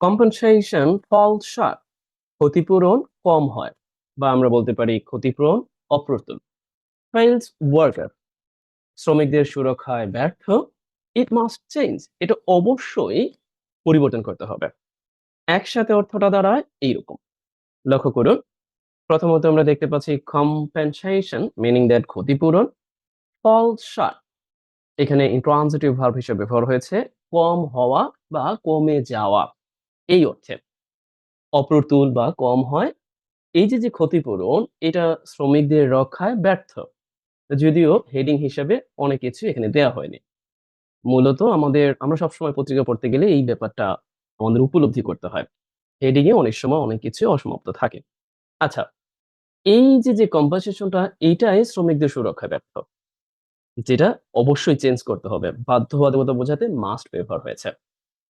Compensation fall short, ক্ষতিপূরণ কম হয়, বা আমরা বলতে পারি ক্ষতিপূরণ অপ্রতুল। ফেইলস ওয়ার্কার, শ্রমিকদের সুরক্ষায় ব্যর্থ। ইট মাস্ট চেঞ্জ, এটা অবশ্যই পরিবর্তন করতে হবে। একসাথে অর্থটা দাঁড়ায় এইরকম। লক্ষ্য করুন, প্রথমত আমরা দেখতে পাচ্ছি কম্পেনসেশন মিনিং দ্যাট ক্ষতিপূরণ। ফল শর্ট, এখানে ইন্ট্রানজিটিভ ভার্ব হিসেবে ব্যবহার হয়েছে কম হওয়া বা কমে যাওয়া এই অর্থে। অপ্রতুল বা কম হয়। এই যে ক্ষতিপূরণ, এটা শ্রমিকদের রক্ষায় ব্যর্থ। যদিও হেডিং হিসেবে অনেক কিছু এখানে দেয়া হয়নি। মূলত আমরা সবসময় পত্রিকা পড়তে গেলে এই ব্যাপারটা আমাদের উপলব্ধি করতে হয়। হেডিং এ অনেক সময় অনেক কিছু অসমাপ্ত থাকে। আচ্ছা, এই যে কম্পেনসেশনটা, এইটাই শ্রমিকদের সুরক্ষায় ব্যর্থ, যেটা অবশ্যই চেঞ্জ করতে হবে। বাধ্যবাধকতা বোঝাতে মাস্ট ব্যবহার হয়েছে।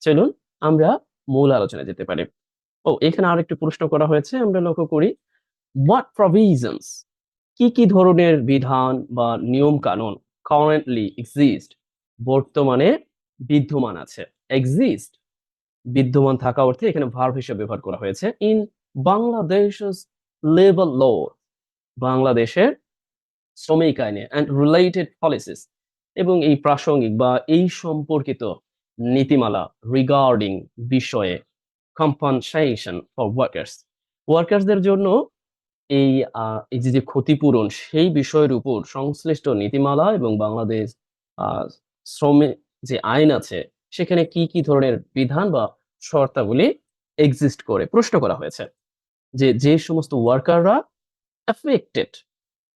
চলুন আমরা মূল আলোচনায় যেতে পারি। এখানে আরেকটু প্রশ্ন করা হয়েছে, আমরা লক্ষ্য করি। হোয়াট প্রভিশনস, কি ধরনের বিধান বা নিয়ম কানুন কারেন্টলি এক্সিস্ট, বর্তমানে বিদ্যমান আছে। এক্সিস্ট, বিদ্যমান থাকা অর্থে এখানে ভার্ব হিসেবে ব্যবহার করা হয়েছে। ইন বাংলাদেশ লেবার ল, বাংলাদেশের শ্রমিক আইনে অ্যান্ড রিলেটেড পলিসিস, এবং এই প্রাসঙ্গিক বা এই সম্পর্কিত নীতিমালা রিগার্ডিং বিষয়ে কম্পেনসেশন ফর ওয়ার্কার্স, ওয়ার্কার্সদের জন্য এই যে ক্ষতিপূরণ সেই বিষয়ের উপর সংশ্লিষ্ট নীতিমালা এবং বাংলাদেশ শ্রমে যে আইন আছে সেখানে কি ধরনের বিধান বা শর্তাবলী এক্সিস্ট করে প্রশ্ন করা হয়েছে। যে সমস্ত ওয়ার্কাররা এফেক্টেড,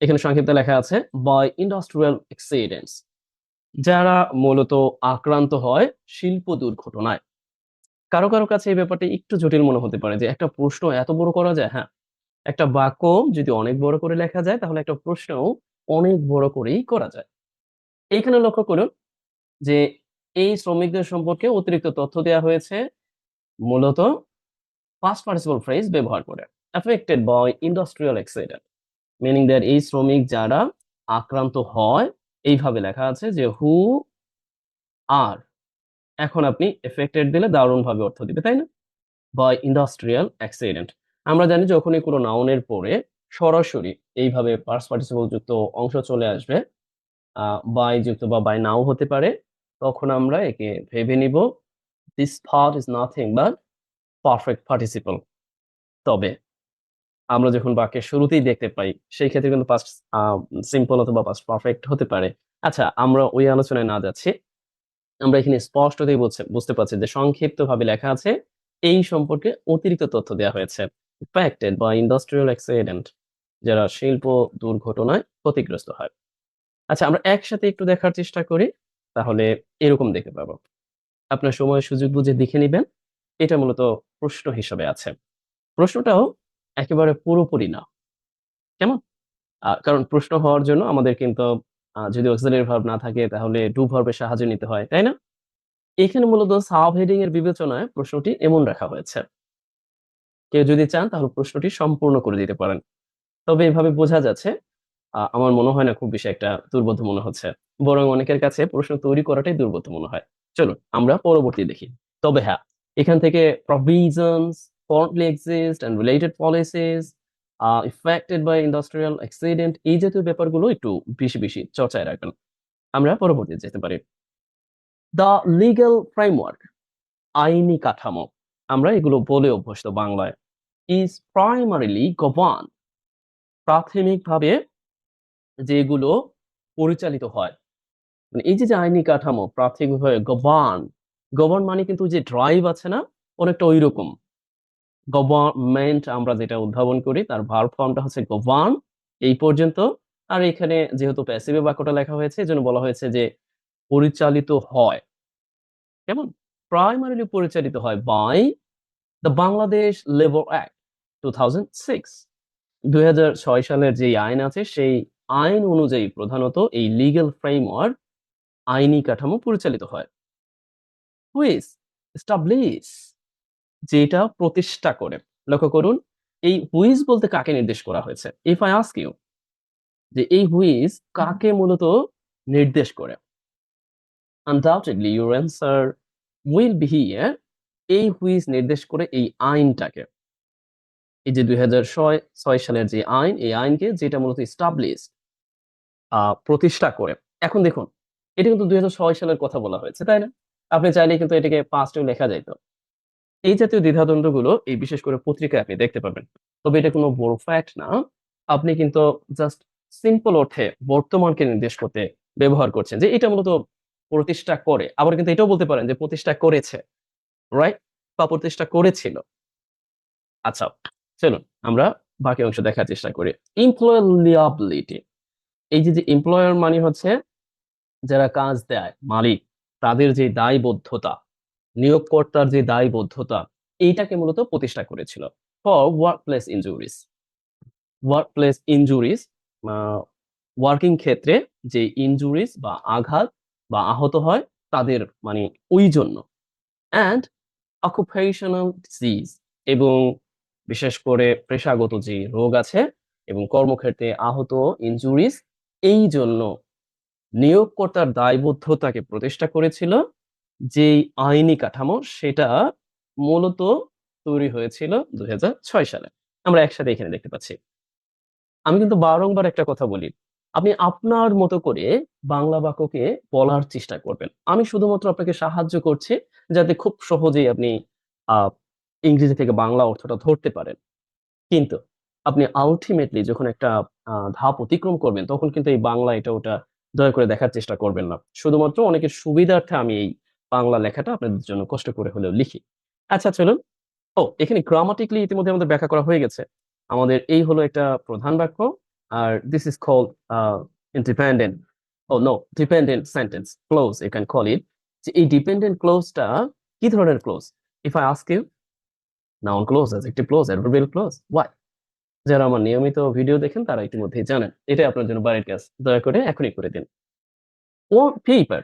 এখানে সংক্ষিপ্ত লেখা আছে বাই ইন্ডাস্ট্রিয়াল অ্যাক্সিডেন্টস, যারা মূলত আক্রান্ত হয় শিল্প দুর্ঘটনায়। কারো কারো কাছে এই ব্যাপারটা একটু জটিল মনে হতে পারে যে একটা প্রশ্ন এত বড় করা যায়। হ্যাঁ, একটা বাক্য যদি অনেক বড় করে লেখা যায় তাহলে একটা প্রশ্নও অনেক বড় করেই করা যায়। এইখানে লক্ষ্য করুন যে এই শ্রমিকদের সম্পর্কে অতিরিক্ত তথ্য দেওয়া হয়েছে মূলত পাস্ট পার্টিসিপল ফ্রেজ ব্যবহার করে। Affected by industrial accident, meaning that এই শ্রমিক যারা আক্রান্ত হয়, এইভাবে লেখা আছে যে হু আর। এখন আপনি এফেক্টেড দিলে দারুণ ভাবে অর্থ দিবে, তাই না? বাই ইন্ডাস্ট্রিয়াল অ্যাক্সিডেন্ট, আমরা জানি যখনই কোনো নাউনের পরে সরাসরি এইভাবে পাস্ট পার্টিসিপল যুক্ত অংশ চলে আসবে, বাই যুক্ত বা বাই নাও হতে পারে, তখন আমরা একে ভেবে নিব this thought is nothing but perfect participle. তবে আমরা যখন বাক্যের শুরুতেই দেখতে পাই সেই ক্ষেত্রে কিন্তু পাস্ট সিম্পল অথবা পাস্ট পারফেক্ট হতে পারে। আচ্ছা, আমরা ওই আলোচনায় না যাচ্ছি। আমরা এখানে স্পষ্টতই বুঝতে পারছি যে সংক্ষিপ্তভাবে লেখা আছে এই সম্পর্কে অতিরিক্ত তথ্য দেওয়া হয়েছে। ইম্প্যাক্টেড বা ইন্ডাস্ট্রিয়াল অ্যাক্সিডেন্ট, যারা শিল্প দুর্ঘটনায় ক্ষতিগ্রস্ত হয়। আচ্ছা, আমরা একসাথে একটু দেখার চেষ্টা করি, তাহলে এরকম দেখতে পাবো। আপনার সময় সুযোগ বুঝে দেখে নিবেন। এটা মূলত প্রশ্ন হিসেবে আছে। প্রশ্নটাও একেবারে পুরোপুরি না। কেমন? কারণ প্রশ্ন হওয়ার জন্য আমাদের কিন্তু যদি অক্সিলারি ভার্ব না থাকে তাহলে ডু ভার্বের সাহায্য নিতে হয়, তাই না? এখানে মূলত সাব হেডিং এর বিবেচনায় প্রশ্নটি এমন রাখা হয়েছে। কেউ যদি চান তাহলে প্রশ্নটি সম্পূর্ণ করে দিতে পারেন। তবে এভাবে বোঝা যাচ্ছে, আমার মনে হয় না খুব বেশি একটা দুর্বোধ্য মনে হচ্ছে। বরং অনেকের কাছে প্রশ্ন তৈরি করাটাই দুর্বোধ্য মনে হয়। চলুন আমরা পরবর্তী দেখি। তবে হ্যাঁ, এখান থেকে provisions, currently exist and related policies, affected by industrial accident, এই জাতীয় ব্যাপারগুলো একটু বেশি চর্চায় রাখবেন। আমরা পরবর্তীতে যেতে পারি। দ্য লিগ্যাল ফ্রেমওয়ার্ক, আইনি কাঠামো, আমরা এগুলো বলে অভ্যস্ত বাংলায়। ইজ প্রাইমারিলি গভর্ন, প্রাথমিকভাবে যেগুলো পরিচালিত হয়, মানে এই যে আইনি কাঠামো প্রাথমিকভাবে গভর্ন, গভর্ন মানে কিন্তু যে ড্রাইভ আছে না, অনেকটা ঐরকম। গভর্নমেন্ট আমরা যেটা উদ্ভাবন করি তার ভার্ব ফর্মটা হচ্ছে গভর্ন, এই পর্যন্ত। আর এখানে যেহেতু প্যাসিভে বাক্যটা লেখা হয়েছে এজন্য বলা হয়েছে যে পরিচালিত হয়। কেমন? প্রাইমারিলি পরিচালিত হয় by the Bangladesh labour act 2006, 2006 সালের যে আইন আছে সেই আইন অনুযায়ী প্রধানত এই লিগ্যাল ফ্রেমওয়ার্ক, আইনি কাঠামো পরিচালিত হয়। হুইচ এস্টাবলিশ, যেটা প্রতিষ্ঠা করে। লক্ষ্য করুন, এই হুইচ বলতে কাকে নির্দেশ করা হয়েছে। ইফ আই আস্ক ইউ যে এই হুইচ কাকে মূলত নির্দেশ করে, undoubtedly your answer will be here এই হুইচ নির্দেশ করে এই আইনটাকে, এই যে 2006 সালের যে আইন, এই আইনকে যেটা মূলত স্টাবলিশ প্রতিষ্ঠা করে। এখন দেখুন, এটা কিন্তু 2006 সালের কথা বলা হয়েছে, তাই না? আপনি চাইলে কিন্তু এটাকে পাস্টেও লেখা যাইতো। এই জাতীয় দ্বিধাদ্বন্দ্বগুলো এই বিশেষ করে পত্রিকায় আপনি দেখতে পাবেন। তবে এটা কোনো বড় ফ্যাক্ট না। আপনি কিন্তু জাস্ট সিম্পল অর্থে বর্তমানকে নির্দেশ করতে ব্যবহার করছেন যে এটা মূলত প্রতিষ্ঠা করে। আবার কিন্তু এটাও বলতে পারেন যে প্রতিষ্ঠা করেছে, রাইট? বা প্রতিষ্ঠা করেছিল। আচ্ছা, চলুন আমরা বাকি অংশ দেখার চেষ্টা করি। এমপ্লয়ার লিয়াবিলিটি, এই যে এমপ্লয়ার মানে হচ্ছে যারা কাজ দেয়, মালিক, তাদের যে দায়বদ্ধতা, নিয়োগকর্তার যে দায়বদ্ধতা, এইটাকে মূলত প্রতিষ্ঠা করেছিল for workplace injuries. Workplace injuries, working ক্ষেত্রে যে ইনজুরিজ বা আঘাত বা আহত হয় তাদের মানে ওই জন্য। অ্যান্ড অকুপেশনাল ডিজিজ, এবং বিশেষ করে পেশাগত যে রোগ আছে এবং কর্মক্ষেত্রে আহত ইনজুরিজ, এই জন্য নিয়োগকর্তার দায়বদ্ধতাকে প্রতিষ্ঠা করেছিল যেই আইনি কাঠামো, সেটা মূলত তৈরি হয়েছিল 2006 সালে। আমরা একসাথে এখানে দেখতে পাচ্ছি। আমি কিন্তু বারংবার একটা কথা বলি, আপনি আপনার মতো করে বাংলা বাক্যকে বলার চেষ্টা করবেন। আমি শুধুমাত্র আপনাকে সাহায্য করছি যাতে খুব সহজেই আপনি আহ ইংরেজি থেকে বাংলা অর্থটা ধরতে পারেন। কিন্তু আপনি আল্টিমেটলি যখন একটা ধাপ অতিক্রম করবেন, তখন কিন্তু এই বাংলা এটা ওটা দয়া করে দেখার চেষ্টা করবেন না। শুধুমাত্র অনেকের সুবিধার্থে আমি এই বাংলা লেখাটা আপনাদের জন্য কষ্ট করে হলেও লিখি। আচ্ছা, চলুন। এখানে গ্রামাটিক্যালি ইতিমধ্যে আমাদের ব্যাখ্যা করা হয়ে গেছে। আমাদের এই হলো একটা প্রধান বাক্য, আর this is called independent, no, dependent sentence clause you can call it. যে এই ডিপেন্ডেন্ট ক্লোজটা কি ধরনের clause? If I ask you, noun clause, adjective clause, adverbial clause, what? যারা আমার নিয়মিত ভিডিও দেখেন তারা ইতিমধ্যেই জানেন। এটাই আপনার জন্য বাড়ির কাজ। দয়া করে এখনই করে দিন। অন পেপার,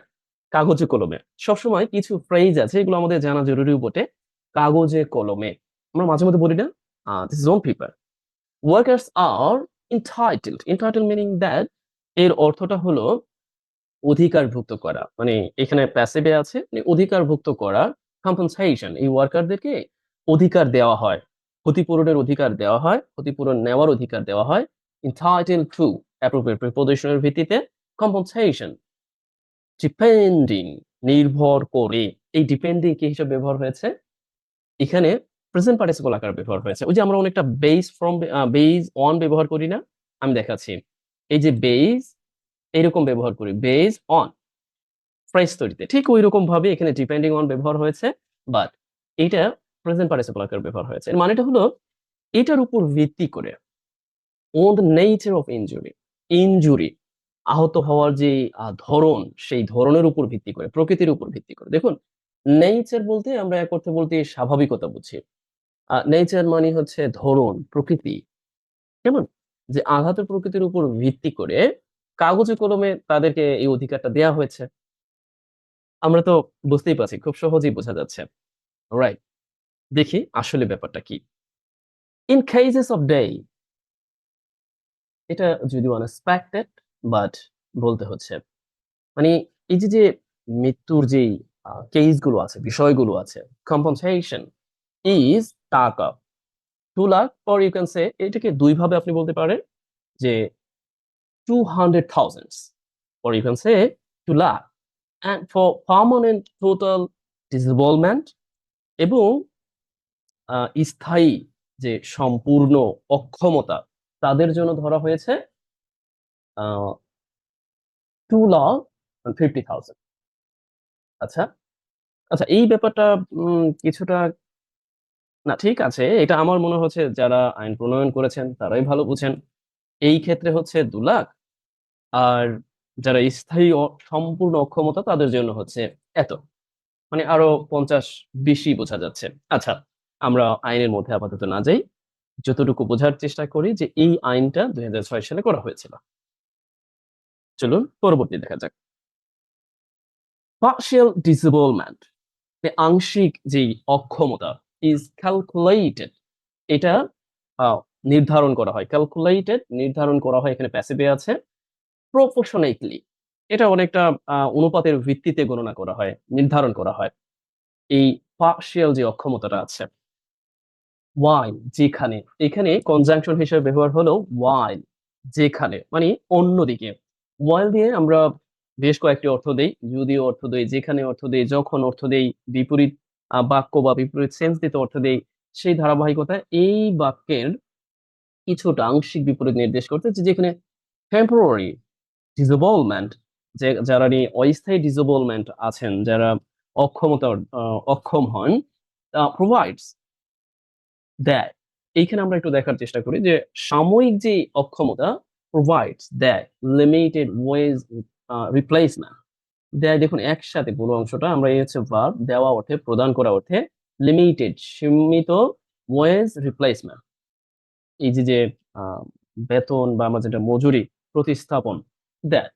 কাগজে কলমে। সবসময় কিছু ফ্রেজ আছে এগুলো আমাদের জানা জরুরিও বটে। কাগজে কলমে আমরা মাঝে মধ্যে বলি না, this is on paper. Workers are entitled. Entitled meaning that, এর অর্থটা হলো অধিকারভুক্ত করা। মানে এখানে প্যাসিভে আছে, মানে অধিকারভুক্ত করা। কম্পেনসেশন, এই ওয়ার্কারদেরকে অধিকার দেওয়া হয়, ক্ষতিপূরণের অধিকার দেওয়া হয়, ক্ষতিপূরণ নেওয়ার অধিকার দেওয়া হয়। এন্টাইটেলড টু, অ্যাপ্রোপ্রিয়েট প্রিপোজিশনের ভিত্তিতে। কম্পেনসেশন, ডিপেন্ডিং, নির্ভর করে। এই ডিপেন্ডিং কি হিসেবে ব্যবহার হয়েছে? এখানে প্রেজেন্ট পার্টিসিপল আকারে ব্যবহার হয়েছে। ওই যে আমরা অনেকটা বেস ফ্রম, বেস অন ব্যবহার করি না? আমি দেখাচ্ছি। এই যে বেস, এরকম ব্যবহার করি, বেস অন ফ্রেজ তৈরিতে। ঠিক ওই রকম ভাবে এখানে ডিপেন্ডিং অন ব্যবহার হয়েছে, বাট এটা প্রেজেন্ট পার্টিসিপল আকারে ব্যবহার হয়েছে। এর মানেটা হলো এটার উপর ভিত্তি করে, on the nature of injury, injury আহত হওয়ার যে ধরন, সেই ধরনের উপর ভিত্তি করে, প্রকৃতির উপর ভিত্তি করে। দেখুন, নেচার বলতে আমরা এক অর্থে বলতে স্বাভাবিকতা বুঝি। নেচার মানে হচ্ছে ধরন, প্রকৃতি। কেমন? যে আঘাতের প্রকৃতির উপর ভিত্তি করে কাগজে কলমে তাদেরকে এই অধিকারটা দেয়া হয়েছে। আমরা তো বুঝতেই পারছি, খুব সহজেই বোঝা যাচ্ছে। রাইট? দেখি আসলে ব্যাপারটা কি। ইন কেসেস অফ ডে, এটা যদিও আনএক্সপেক্টেড, বাট বলতে হচ্ছে। মানে এই যে মৃত্যুর যেই কেস গুলো আছে, বিষয়গুলো আছে, compensation is taka 2 lakh, or you can say, এটাকে ২ ভাবে আপনি বলতে পারেন যে 200,000, or you can say 2 lakh, and for permanent total disablement, এবং স্থায়ী যে সম্পূর্ণ অক্ষমতা, তাদের জন্য ধরা হয়েছে 2,50,000। আচ্ছা, আচ্ছা, এই ব্যাপারটা কিছুটা, না ঠিক আছে, এটা আমার মনে হচ্ছে যারা আইন প্রণয়ন করেছেন তারাই ভালো বুঝেন। এই ক্ষেত্রে হচ্ছে 2 লাখ, আর যারা স্থায়ী সম্পূর্ণ অক্ষমতা তাদের জন্য হচ্ছে এত। মানে আরো 50 বেশি বোঝা যাচ্ছে। আচ্ছা, আমরা আইনের মধ্যে আপাতত না যাই। যতটুকু বোঝার চেষ্টা করি যে এই আইনটা 2006 সালে করা হয়েছিল। চলুন পরবর্তী দেখা যাক। পার্শিয়াল ডিসেবলমেন্ট, আংশিক যেই অক্ষমতা, ইজ ক্যালকুলেটেড, এটা আহ, নির্ধারণ করা হয়। ক্যালকুলেটেড নির্ধারণ করা হয়, এখানে প্যাসিভে আছে। প্রপোর্শনেটলি, এটা অনেকটা অনুপাতের ভিত্তিতে গণনা করা হয়, নির্ধারণ করা হয়। এই পার্শিয়াল যে অক্ষমতাটা আছে, while যেখানে, এখানে কনজাংশন হিসেবে ব্যবহার হলো while যেখানে মানে অন্যদিকে। while দিয়ে আমরা বেশ কয়েকটি অর্থ দেই, যদিও অর্থ দেই, যেখানে অর্থ দেই, যখন অর্থ দেই, বিপরীত বাক্য বা বিপরীত সেন্স দিতে অর্থ দেই। সেই ধারাবাহিকতায় এই বাক্যের কিছুটা আংশিক বিপরীত নির্দেশ করতে, যেখানে টেম্পোরারি ডিসেবলমেন্ট, যারা নিয়ে অস্থায়ী ডিসেবলমেন্ট আছেন, যারা অক্ষমতা অক্ষম হন, প্রোভাইডস দেয়। এইখানে আমরা একটু দেখার চেষ্টা করি যে সাময়িক যে অক্ষমতা প্রোভাইডস দেয়, লিমিটেড ওয়েজ রিপ্লেসমেন্ট দেয়। দেখুন একসাথে পুরো অংশটা আমরা এই হচ্ছে ভার্ব, দেওয়া অর্থে, প্রদান করা অর্থে, লিমিটেড সীমিত, ওয়েজ রিপ্লেসমেন্ট এই যে বেতন বা আমরা যেটা মজুরি প্রতিস্থাপন দেয়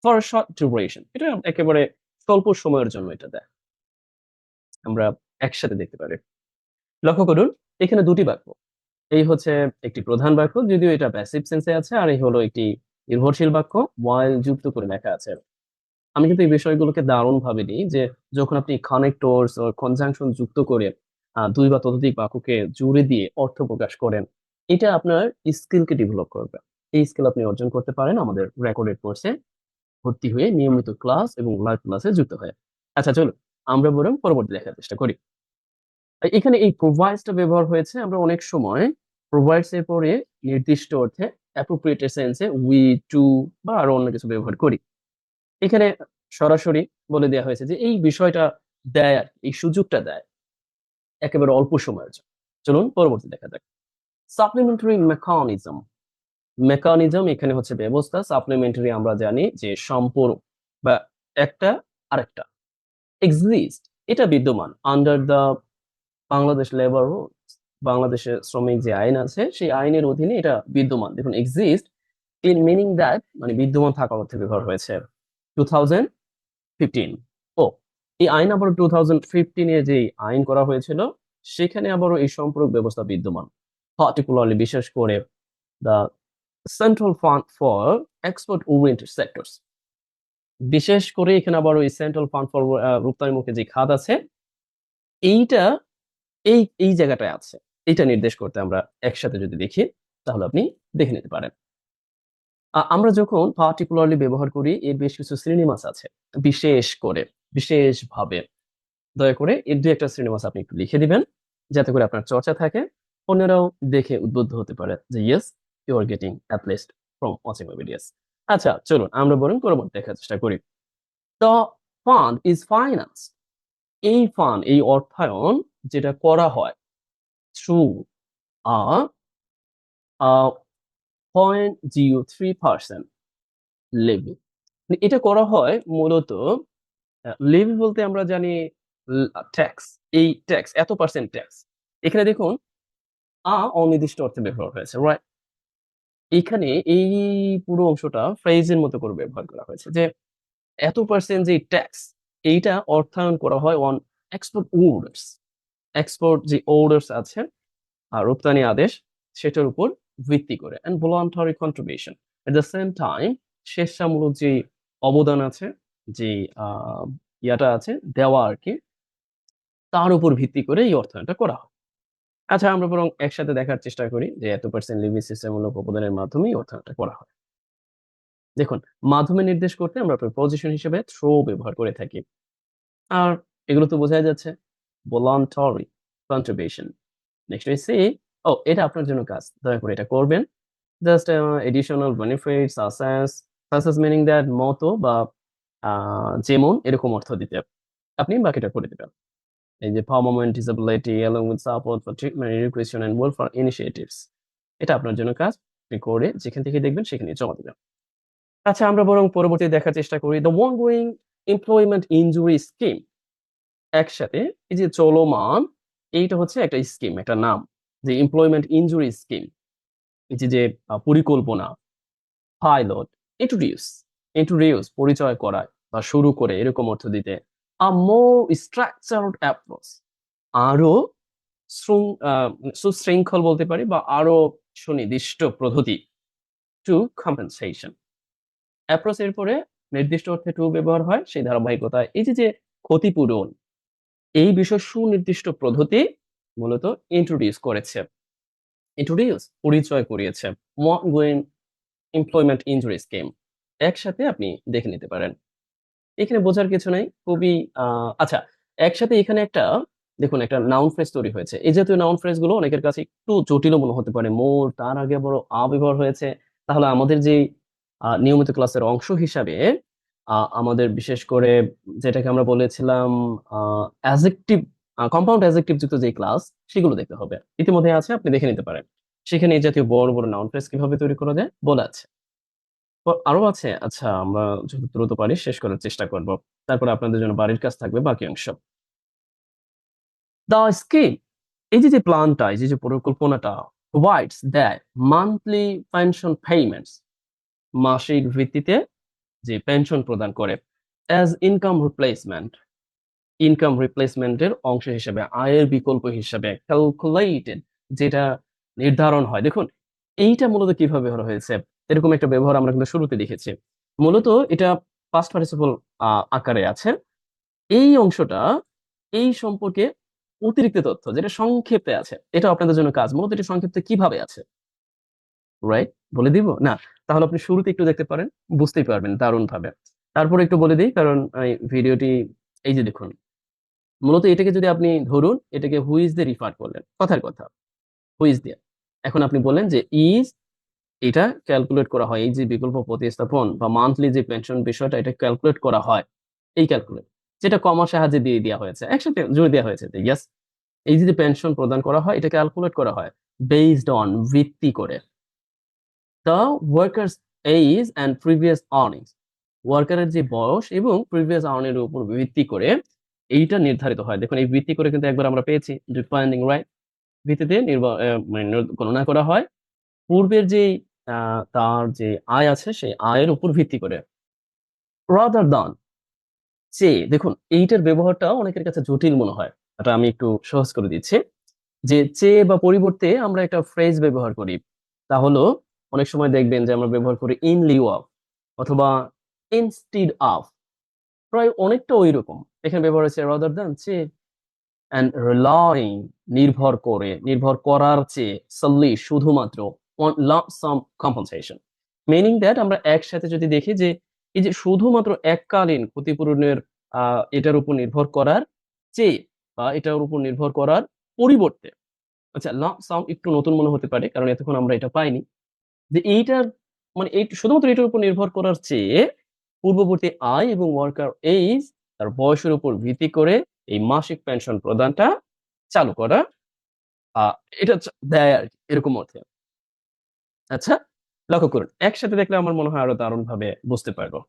ফর শর্ট ডিউরেশন, এটা একেবারে স্বল্প সময়ের জন্য এটা দেয়। আমরা একসাথে দেখতে পারি। লক্ষ্য করুন এখানে দুটি বাক্য, এই হচ্ছে একটি প্রধান বাক্য, যদিও এটা প্যাসিভ সেন্সে আছে, আর এই হলো একটি নির্ভরশীল বাক্য while যুক্ত করে লেখা আছে। আমি কিন্তু এই বিষয়গুলোকে দারুণভাবে নিই যে যখন আপনি কানেক্টরস ও কনজাংশন যুক্ত করে দুই বা ততোধিক বাক্যকে জুড়ে দিয়ে অর্থ প্রকাশ করেন, এটা আপনার স্কিলকে ডেভেলপ করবে। এই স্কিল আপনি অর্জন করতে পারেন আমাদের রেকর্ডেড কোর্সে ভর্তি হয়ে, নিয়মিত ক্লাস এবং লাইভ ক্লাসে যুক্ত হয়ে। আচ্ছা চলুন আমরা বরং পরবর্তী দেখার চেষ্টা করি। এখানে এই প্রোভাইডসটা ব্যবহার হয়েছে, আমরা অনেক সময় প্রোভাইডস এর পরে নির্দিষ্ট অর্থে অ্যাপ্রোপ্রিয়েট সেন্সে উই, টু বা আরো অন্য কিছু ব্যবহার করি। এখানে সরাসরি বলে দেয়া হয়েছে যে এই বিষয়টা দেয়, আর এই সুযোগটা দেয় একেবারে অল্প সময়ের জন্য। চলুন পরবর্তী দেখা যাক। সাপ্লিমেন্টারি মেকানিজম, মেকানিজম এখানে হচ্ছে ব্যবস্থা, সাপ্লিমেন্টারি আমরা জানি যে সম্পূরক বা একটা আরেকটা। এক্সিস্ট এটা বিদ্যমান under the Bangladesh labour rules, বাংলাদেশের শ্রমিক যে আইন আছে সেই আইনের অধীনে এটা বিদ্যমান। দেখুন এক্সিস্ট ইন মিনিং দ্যাট মানে বিদ্যমান থাকা অর্থে ব্যবহার হয়েছে 2015। ও এই আইন আবার 2015 এ যে আইন করা হয়েছিল সেখানে আবারও এই সম্পর্ক ব্যবস্থা বিদ্যমান, পার্টিকুলারলি বিশেষ করে the central fund for export oriented sectors. বিশেষ করে এখানে আবার ওই সেন্ট্রাল ফান্ড ফর রপ্তানিমুখী যে খাত আছে, এইটা এই এই জায়গাটায় আছে। এটা নির্দেশ করতে আমরা একসাথে যদি দেখি তাহলে আপনি দেখে নিতে পারেন। আমরা যখন পার্টিকুলারলি ব্যবহার করি এর বেশ কিছু শ্রেণীমাস আছে, বিশেষ করে, বিশেষভাবে। দয়া করে এর ২-১টা শ্রেণীমাস আপনি একটু লিখে দিবেন, যাতে করে আপনার চর্চা থাকে, অন্যরাও দেখে উদ্বুদ্ধ হতে পারে যে yes you are getting at least from watching my videos. আচ্ছা চলুন আমরা বরং পরবর্তী দেখার চেষ্টা করি। দ্য ফান্ড ইজ ফাইন্যান্স, এই ফান্ড, এই অর্থায়ন যেটা করা হয় থ্রু আ 0.03% লেভি। এটা করা হয় মূলত লেভি বলতে আমরা জানি ট্যাক্স, এই ট্যাক্স এত পার্সেন্ট ট্যাক্স। এখানে দেখুন অনির্দিষ্ট অর্থে ব্যবহার হয়েছে, রাইট? এখানে এই পুরো অংশটা ফ্রেজের মতো করে ব্যবহার করা হয়েছে যে এত পার্সেন্ট যে ট্যাক্স, এইটা অর্থায়ন করা হয় অন এক্সপোর্ট অর্ডার্স, এক্সপোর্ট যে অর্ডার্স আছে রপ্তানি আদেশ, সেটার উপর ভিত্তি করে, and voluntary contribution at the same time, স্বেচ্ছামূলক যে অবদান আছে, যে ইয়াটা আছে দেওয়া আর কি, তার উপর ভিত্তি করে এই অর্থায়নটা করা হয়। আচ্ছা আমরা বরং একসাথে দেখার চেষ্টা করি যে এত পার্সেন্ট লিভি সিস্টেমমূলক অবদানের মাধ্যমে এই অর্থায়নটা করা হয়। দেখুন মাধ্যমে নির্দেশ করতে আমরা প্রপোজিশন হিসেবে থ্রো ব্যবহার করে থাকি, আর এগুলো তো বোঝাই যাচ্ছে voluntary contribution. Next we see, এটা আপনার জন্য কাজ, দয়া করে এটা করবেন। Just additional benefits সাসেস meaning that মতো বা যেমন এরকম অর্থ দিতে আপনি বাকিটা করে দিবেন। এই যে permanent disability along with support for treatment, education and welfare initiatives, এটা আপনার জন্য কাজ, আপনি করে যেখান থেকে দেখবেন সেখানেই জমা দিবেন। আচ্ছা আমরা বরং পরবর্তী দেখার চেষ্টা করি the ongoing employment injury scheme। একসাথে এই যে চলমান, এইটা হচ্ছে একটা স্কিম, একটা নাম, যে এমপ্লয়মেন্ট ইনজুরি স্কিম। এই যে পরিকল্পনা, পাইলট, ইন্ট্রোডিউস, ইন্ট্রোডিউস পরিচয় করা বা শুরু করে এরকম অর্থ দিতে। আ মোর স্ট্রাকচারড অ্যাপ্রোচ, আরো সুশৃঙ্খল বলতে পারি বা আরো সুনির্দিষ্ট পদ্ধতি, টু কম্পেনসেশন। অ্যাপ্রোচ এর পরে নির্দিষ্ট অর্থে টু ব্যবহার হয় সেই ধারাবাহিকতায়। এই যে ক্ষতিপূরণ, এই বিষয় সুনির্দিষ্ট পদ্ধতি মূলত পরিচয় করিয়েছে ongoing employment injury scheme। একসাথে আপনি দেখে নিতে পারেন। এখানে বোঝার কিছু নাই। খুবই আচ্ছা, একসাথে এখানে একটা দেখুন একটা নাউন ফ্রেজ তৈরি হয়েছে। এই জাতীয় নাউন ফ্রেজ গুলো অনেকের কাছে একটু জটিলও মনে হতে পারে। মোর তার আগে বড় ব্যবহার হয়েছে। তাহলে আমাদের যে নিয়মিত ক্লাসের অংশ হিসাবে আমাদের বিশেষ করে যেটাকে আমরা বলেছিলাম অ্যাজেক্টিভ কম্পাউন্ড অ্যাজেক্টিভ যুক্ত যে ক্লাস সেগুলো দেখতে হবে। ইতিমধ্যে আছে, আপনি দেখে নিতে পারেন। সেখানে এই জাতীয় বড় বড় নাউন ফ্রেজ কিভাবে তৈরি করা যায় বলা আছে। তো আরো আছে। আচ্ছা, আমরা যত দ্রুত পারি শেষ করার চেষ্টা করব। তারপরে আপনাদের জন্য বাড়ির কাজ থাকবে বাকি অংশ। দ্য স্কিম, এই যে প্ল্যানটা, এই যে পরিকল্পনাটা provides that monthly pension payments, মাসিক ভিত্তিতে যে পেনশন প্রদান করে অ্যাজ ইনকাম রিপ্লেসমেন্টের অংশ হিসেবে, আয়ের বিকল্প হিসেবে ক্যালকুলেটেড, যেটা নির্ধারণ হয়। দেখুন এইটা মূলত কিভাবে ব্যবহার হয়েছে, এরকম একটা ব্যবহার আমরা কিন্তু শুরুতে দেখেছি। মূলত এটা পাস্ট পার্টিসিপল আকারে আছে। এই অংশটা এই সম্পর্কে অতিরিক্ত তথ্য যেটা সংক্ষেপে আছে, এটা আপনাদের জন্য কাজ। মূলত এটা সংক্ষেপে কিভাবে আছে, রাইট? বলে দিব? না, তাহলে আপনি শুরুতে একটু দেখতে পারেন, বুঝতেই পারবেন দারুণভাবে। তারপরে একটু বলে দিই, কারণ এই ভিডিওটি, এই যে দেখুন, মূলত এটাকে যদি আপনি ধরুন, এটাকে হু ইজ দিয়ে রিফার করলেন, কথার কথা, হু ইজ দিয়ে। এখন আপনি বললেন যে ইজ, এটা ক্যালকুলেট করা হয়, এই যে বিকল্প প্রতিস্থাপন বা মান্থলি যে পেনশন বিষয়টা, এটা ক্যালকুলেট করা হয়। এই ক্যালকুলেট, যেটা কমার সাহায্যে দিয়ে দেওয়া হয়েছে, একসাথে জুড়ে দেওয়া হয়েছে। ইয়েস, এই যে পেনশন প্রদান করা হয়, এটা ক্যালকুলেট করা হয় বেসড অন, ভিত্তি করে, the workers age and previous earnings, ওয়ার্কারের যে বয়স এবং প্রিভিয়াস আর্নের উপর ভিত্তি করে এইটা নির্ধারিত হয়। দেখুন এই ভিত্তি করে কিন্তু একবার আমরা পেয়েছি, ডিপেন্ডিং, রাইট? ভিত্তিতে মানে গণনা করা হয় পূর্বের যে তার যে আয় আছে সেই আয়ের উপর ভিত্তি করে। রাদার দান, চেয়ে, দেখুন এইটার ব্যবহারটা অনেকের কাছে জটিল মনে হয়। এটা আমি একটু সহজ করে দিচ্ছি। যে চেয়ে বা পরিবর্তে আমরা একটা ফ্রেজ ব্যবহার করি। তা হলো, অনেক সময় দেখবেন যে আমরা ব্যবহার করি ইন লিউ অফ অথবা ইনস্টিড অফ, প্রায় অনেকটা ঐরকম। এখানে ব্যবহার হচ্ছে রাদার দ্যান, চেয়ে, অ্যান্ড রিলাইং, নির্ভর করার চেয়ে, সলি, শুধুমাত্র, on lump some compensation. Meaning that, আমরা একসাথে যদি দেখি যে এই যে শুধুমাত্র এককালীন ক্ষতিপূরণের এটার উপর নির্ভর করার চেয়ে বা এটার উপর নির্ভর করার পরিবর্তে। আচ্ছা, লাম্প সাম একটু নতুন মনে হতে পারে কারণ এতক্ষণ আমরা এটা পাইনি। যে এইটার মানে এই শুধুমাত্র এটার উপর নির্ভর করার চেয়ে পূর্ববর্তী আয় এবং ওয়ার্কার এইজ, তার বয়সের উপর ভিত্তি করে এই মাসিক পেনশন প্রদানটা চালু করা, আ এটা দেয় আরকি, এরকম অর্থে। আচ্ছা, লক্ষ্য করুন। একসাথে দেখলে আমার মনে হয় আরো দারুণভাবে বুঝতে পারবো।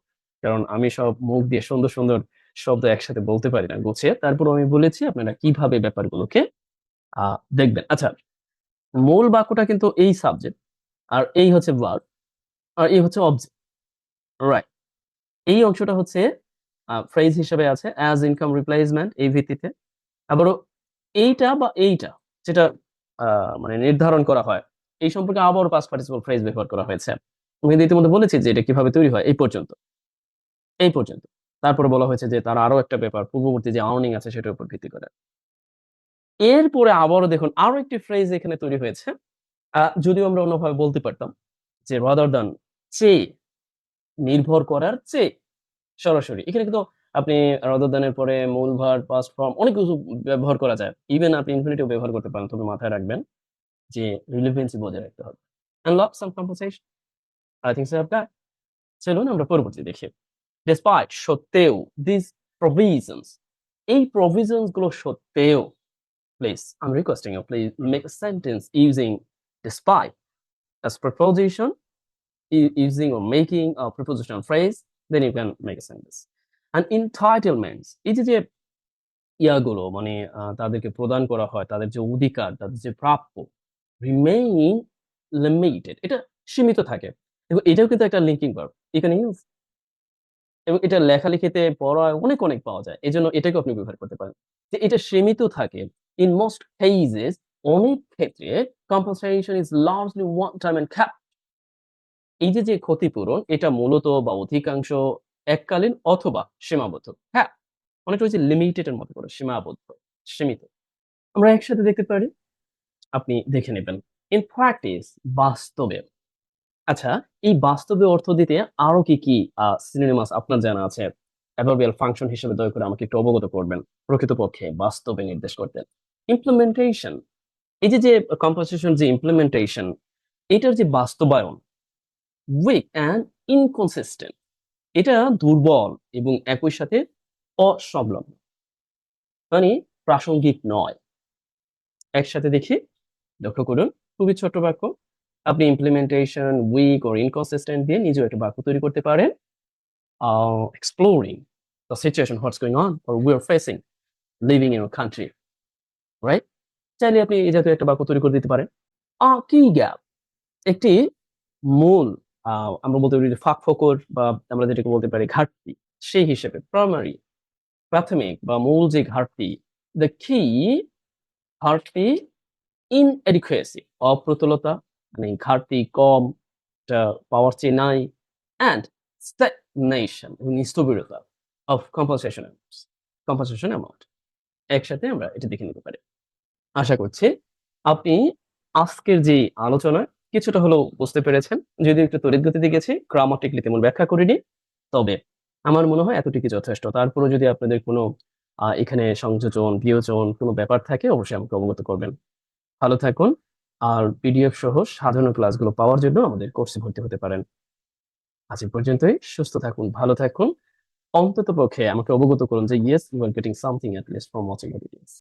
কারণ আমি সব মুখ দিয়ে সুন্দর, সুন্দর শব্দ একসাথে বলতে পারি না গুছিয়ে। তারপরেও আমি বলেছি আপনারা কিভাবে ব্যাপারগুলোকে আ দেখবেন। আচ্ছা, মূল বাক্যটা কিন্তু এই সাবজেক্ট, আর এই হচ্ছে ভার্ব, আর এই হচ্ছে অবজেক্ট, রাইট? এই অংশটা হচ্ছে ফ্রেজ হিসেবে আছে অ্যাজ ইনকাম রিপ্লেসমেন্ট, এই ভিত্তিতে। আবারও এইটা বা এইটা যেটা আ মানে নির্ধারণ করা হয়, এই সম্পর্কে আবারও পাস্ট পার্টিসিপল ফ্রেজ ব্যবহার করা হয়েছে। আমি কিন্তু ইতিমধ্যে বলেছি যে এটা কিভাবে তৈরি হয়, এই পর্যন্ত। তারপরে বলা হয়েছে যে তার আরো একটা ব্যাপার পূর্ববর্তী যে আর্নিং আছে সেটার উপর ভিত্তি করে। এরপরে আবারও দেখুন আরো একটি ফ্রেজ এখানে তৈরি হয়েছে। যদিও আমরা অন্যভাবে বলতে পারতাম যে রাদার দ্যান, চেয়ে, নির্ভর করার চেয়ে, সরাসরি। এখানে কিন্তু আপনি রাদার দ্যান এর পরে মূল ভার্ব, পাস্ট ফর্ম অনেক কিছু ব্যবহার করা যায়। ইভেন আপনি ইনফিনিটিভ ব্যবহার করতে পারেন। তবে মাথায় রাখবেন যে রিলেভেন্সি বজায় রাখতে হবে। Unlock some compensation, I think so আপনার। চলুন আমরা পরবর্তী দেখি। Despite, সত্ত্বেও, these provisions, এই provisions গুলো সত্ত্বেও, please I'm requesting you, please make a sentence using despite as preposition, using or making a prepositional phrase, then you can make a sentence. And entitlements, এই যে ইয়াগুলো মানে তাদেরকে প্রদান করা হয়, তাদের যে অধিকার, তাদের যে প্রাপ্য, remain limited, এটা সীমিত থাকে। এবং এটাও কিন্তু একটা linking verb. You can use, এবং এটা লেখালেখিতে পড়ায় অনেক পাওয়া যায়। এজন্য এটাকেও আপনি ব্যবহার করতে পারেন। যে এটা সীমিত থাকে। In most cases, অনেক ক্ষেত্রে compensation is largely one time and cap, এই যে ক্ষতিপূরণ এটা মূলত বা অধিকাংশ এককালীন অথবা সীমাবদ্ধ। হ্যাঁ, অনেকটা ওই যে লিমিটেড এর মতো করে সীমাবদ্ধ, সীমিত। আমরা একসাথে দেখতে পারি, আপনি দেখে নেবেন। ইন প্র্যাকটিস, বাস্তবে। আচ্ছা, এই বাস্তবে অর্থ দিতে আরো কি সিনোনিমাস আপনার জানা আছে? অ্যাডভার্বিয়াল ফাংশন হিসেবে দয়া করে আমাকে একটু অবগত করবেন। প্রকৃতপক্ষে বাস্তবে নির্দেশ করতে। ইমপ্লিমেন্টেশন, এই যে কম্পোজিশন যে ইমপ্লিমেন্টেশন, এটার যে বাস্তবায়ন, উইক অ্যান্ড ইনকনসিস্টেন্ট, এটা দুর্বল এবং একই সাথে অসংলগ্ন, মানে প্রাসঙ্গিক নয়। একসাথে দেখি, লক্ষ্য করুন, খুবই ছোট বাক্য। আপনি ইমপ্লিমেন্টেশন উইক অর ইনকনসিস্টেন্ট দিয়ে নিজেও একটা বাক্য তৈরি করতে পারেন। Exploring the situation, what's going on or we are facing living in a country, right? চাইলে আপনি এই জাতীয় একটা বাক্য তৈরি করে দিতে পারেন। কি গ্যাপ, একটি মূল, আমরা বলতে পারি যে ফাঁক-ফোকর বা আমরা যেটাকে বলতে পারি ঘাটতি, সেই হিসেবে প্রাথমিক বা মূল যে ঘাটতি, the key ঘাটতি, inadequacy অপ্রতুলতা, মানে ঘাটতি কম, এটা পাওয়ার চেয়ে নাই, and stagnation এবং স্থবিরতা of compensation amount। একসাথে আমরা এটা দেখে নিতে পারি। আশা করছি আপনি আজকের যে আলোচনা কিছুটা হলেও বুঝতে পেরেছেন। যদিও একটু তড়িৎ গতিতে গেছি, গ্রামাটিক্যালি তেমন ব্যাখ্যা করিনি। তবে আমার মনে হয় এতটুকুই যথেষ্ট। তারপরেও যদি আপনাদের কোনো এখানে সংযোজন, বিয়োজন কোনো ব্যাপার থাকে অবশ্যই আমাকে অবগত করবেন। ভালো থাকুন। আর পিডিএফ সহ সাজানো ক্লাসগুলো পাওয়ার জন্য আমাদের কোর্সে ভর্তি হতে পারেন। আজ এ পর্যন্তই। সুস্থ থাকুন, ভালো থাকুন। অন্ততপক্ষে আমাকে অবগত করুন যে, "yes, you are getting something at least from watching the videos."